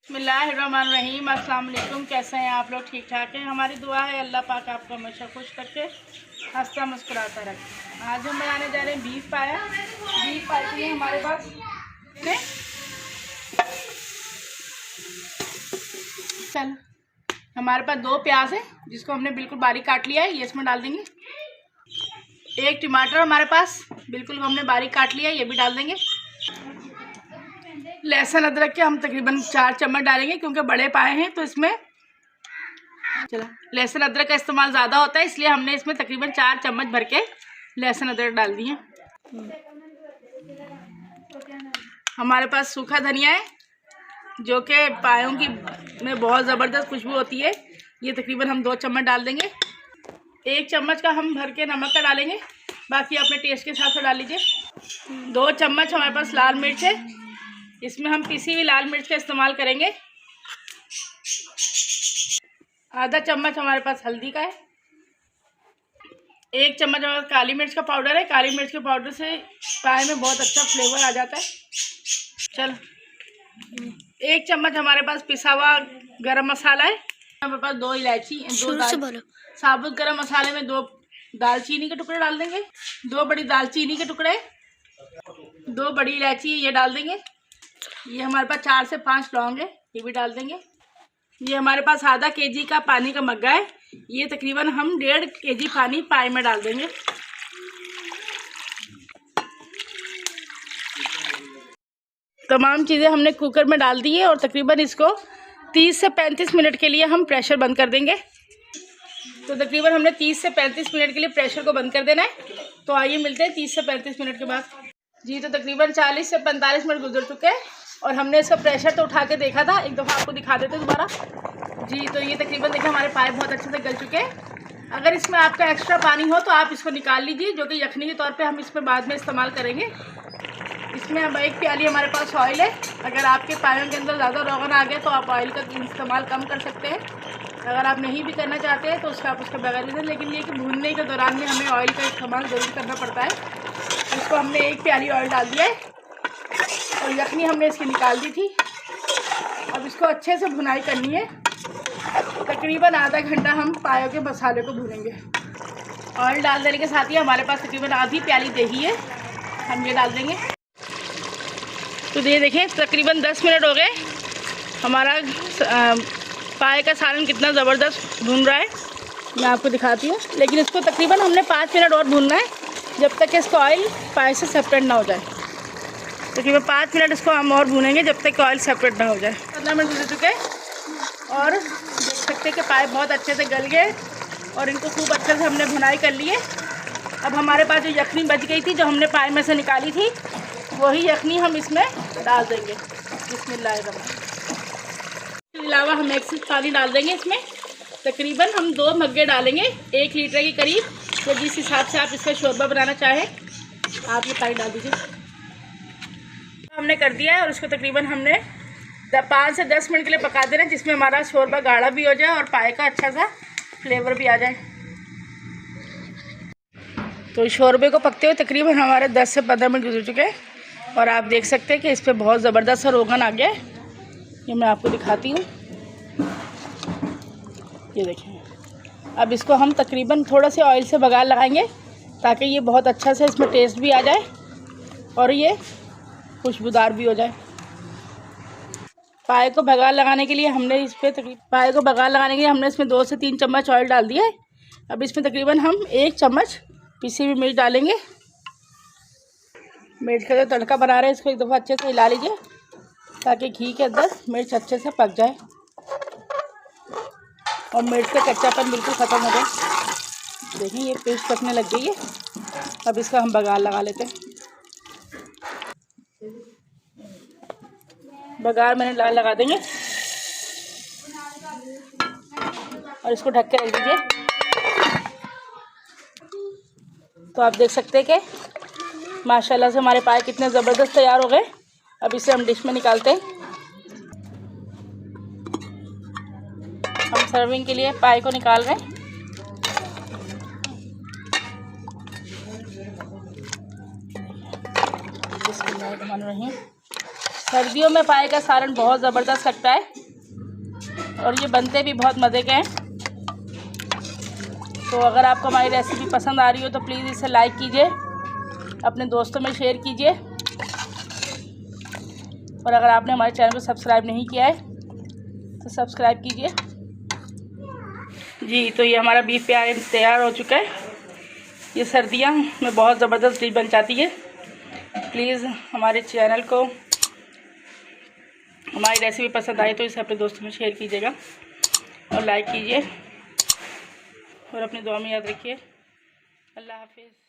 बिस्मिल्लाहिर्रहमानिर्रहीम। अस्सलाम वालेकुम। कैसे हैं आप लोग? ठीक ठाक हैं? हमारी दुआ है अल्लाह पाक आपको हमेशा खुश करके हंसता मुस्कुराता रखे। आज हम बनाने जा रहे हैं बीफ पाया। बीफ पाया के लिए हमारे पास हमारे पास 2 प्याज है जिसको हमने बिल्कुल बारीक काट लिया है, ये इसमें डाल देंगे। 1 टमाटर हमारे पास बिल्कुल हमने बारीक काट लिया है, ये भी डाल देंगे। लहसुन अदरक के हम तकरीबन 4 चम्मच डालेंगे क्योंकि बड़े पाए हैं तो इसमें लहसुन अदरक का इस्तेमाल ज़्यादा होता है, इसलिए हमने इसमें तकरीबन 4 चम्मच भर के लहसुन अदरक डाल दिए। हमारे पास सूखा धनिया है जो कि पायों की में बहुत ज़बरदस्त खुशबू होती है, ये तकरीबन हम 2 चम्मच डाल देंगे। 1 चम्मच का हम भर के नमक का डालेंगे, बाकी अपने टेस्ट के हिसाब से डाल लीजिए। 2 चम्मच हमारे पास लाल मिर्च है, इसमें हम पिसी हुई लाल मिर्च का इस्तेमाल करेंगे। आधा चम्मच हमारे पास हल्दी का है। 1 चम्मच हमारे पास काली मिर्च का पाउडर है। काली मिर्च के पाउडर से पाए में बहुत अच्छा फ्लेवर आ जाता है। 1 चम्मच हमारे पास पिसा हुआ गरम मसाला है। हमारे पास 2 इलायची, 2 साबुत गरम मसाले में 2 दालचीनी के टुकड़े डाल देंगे। 2 बड़ी दालचीनी के टुकड़े, 2 बड़ी इलायची ये डाल देंगे। ये हमारे पास 4 से 5 लौंग है, ये भी डाल देंगे। ये हमारे पास आधा केजी का पानी का मग्गा है, ये तकरीबन हम 1.5 केजी पानी पाए में डाल देंगे। तमाम चीज़ें हमने कुकर में डाल दी है और तकरीबन इसको 30 से 35 मिनट के लिए हम प्रेशर बंद कर देंगे। तो तकरीबन हमने 30 से 35 मिनट के लिए प्रेशर को बंद कर देना है। तो आइए मिलते हैं 30 से 35 मिनट के बाद। जी तो तकरीबन 40 से 45 मिनट गुजर चुके हैं और हमने इसका प्रेशर तो उठा के देखा था, एक दफ़ा आपको दिखा देते दोबारा। जी तो ये तकरीबन देखिए हमारे पाइप बहुत अच्छे से गल चुके हैं। अगर इसमें आपका एक्स्ट्रा पानी हो तो आप इसको निकाल लीजिए, जो कि यखनी के तौर पे हम इसमें बाद में इस्तेमाल करेंगे। इसमें अब 1 प्याली हमारे पास ऑयल है। अगर आपके पायों के अंदर ज़्यादा रोगन आ गया तो आप ऑयल का इस्तेमाल कम कर सकते हैं। अगर आप नहीं भी करना चाहते हैं तो उसका आप उसके बगैर भी, लेकिन ये कि भूनने के दौरान में हमें ऑयल का इस्तेमाल ज़रूर करना पड़ता है। इसको हमने 1 प्याली ऑयल डाल दिया है और यखनी हमने इसकी निकाल दी थी। अब इसको अच्छे से भुनाई करनी है, तकरीबन आधा घंटा हम पायों के मसाले को भूनेंगे। ऑयल डाल देने के साथ ही हमारे पास तकरीबन आधी प्याली दही है, हम ये डाल देंगे। तो ये देखें तकरीबन 10 मिनट हो गए, हमारा पाए का सालन कितना ज़बरदस्त भून रहा है, मैं आपको दिखाती हूँ। लेकिन इसको तकरीबन हमने 5 मिनट और भूनना है, जब तक इसका ऑयल पाए से सेपरेट ना हो जाए। तकरीबन 5 मिनट इसको हम और भूनेंगे जब तक ऑयल सेपरेट ना हो जाए। 15 मिनट गुजर चुके और देख सकते हैं कि पाए बहुत अच्छे से गल गए और इनको खूब अच्छे से हमने भुनाई कर ली है। अब हमारे पास जो यखनी बच गई थी, जो हमने पाए में से निकाली थी, वही यखनी हम इसमें डाल देंगे। बिस्मिल्लाहिर्रहमानिर्रहीम। इसके अलावा हम 1 सिप पानी डाल देंगे इसमें। तकरीबन हम 2 मग्गे डालेंगे 1 लीटर के करीब, तो जिस हिसाब से आप इसका शोरबा बनाना चाहें आप ये पानी डाल दीजिए। हमने कर दिया है और इसको तकरीबन हमने 5 से 10 मिनट के लिए पका देना, जिसमें हमारा शोरबा गाढ़ा भी हो जाए और पाए का अच्छा सा फ्लेवर भी आ जाए। तो शोरबे को पकते हुए तकरीबन हमारे 10 से 15 मिनट गुजर चुके हैं और आप देख सकते हैं कि इस पर बहुत ज़बरदस्त सा रोगन आ गया है। ये मैं आपको दिखाती हूँ, ये देखें। अब इसको हम तकरीबन थोड़ा से ऑयल से बघार लगाएंगे ताकि ये बहुत अच्छा से इसमें टेस्ट भी आ जाए और ये खुशबूदार भी हो जाए। पाए को बघार लगाने के लिए हमने इस पर पाए को बघार लगाने के लिए हमने इसमें 2 से 3 चम्मच ऑयल डाल दिया है। अब इसमें तकरीबन हम 1 चम्मच पिसी हुई मिर्च डालेंगे। मिर्च का जो तड़का बना रहे हैं इसको एक दफ़ा अच्छे से हिला लीजिए ताकि घी के अंदर मिर्च अच्छे से पक जाए और मिर्च का कच्चापन बिल्कुल ख़त्म हो जाए। देखिए ये पेस्ट पकने लग गई है। अब इसका हम बघार लगा लेते हैं। बघार मैंने लगा देंगे और इसको ढक के रख दीजिए। तो आप देख सकते हैं कि माशाल्लाह से हमारे पाए कितने ज़बरदस्त तैयार हो गए। अब इसे हम डिश में निकालते हैं। हम सर्विंग के लिए पाए को निकाल रहे हैं। बिस्मिल्लाहिर्रहमानिर्रहीम। सर्दियों में पाए का सालन बहुत ज़बरदस्त लगता है और ये बनते भी बहुत मज़े के हैं। तो अगर आपको हमारी रेसिपी पसंद आ रही हो तो प्लीज़ इसे लाइक कीजिए, अपने दोस्तों में शेयर कीजिए और अगर आपने हमारे चैनल को सब्सक्राइब नहीं किया है तो सब्सक्राइब कीजिए। जी, तो ये हमारा बीफ बिरयानी तैयार हो चुका है। ये सर्दियाँ में बहुत ज़बरदस्त डिश बन जाती है। प्लीज़ हमारे चैनल को हमारी रेसिपी पसंद आए तो इसे अपने दोस्तों में शेयर कीजिएगा और लाइक कीजिए और अपनी दुआ में याद रखिए। अल्लाह हाफिज़।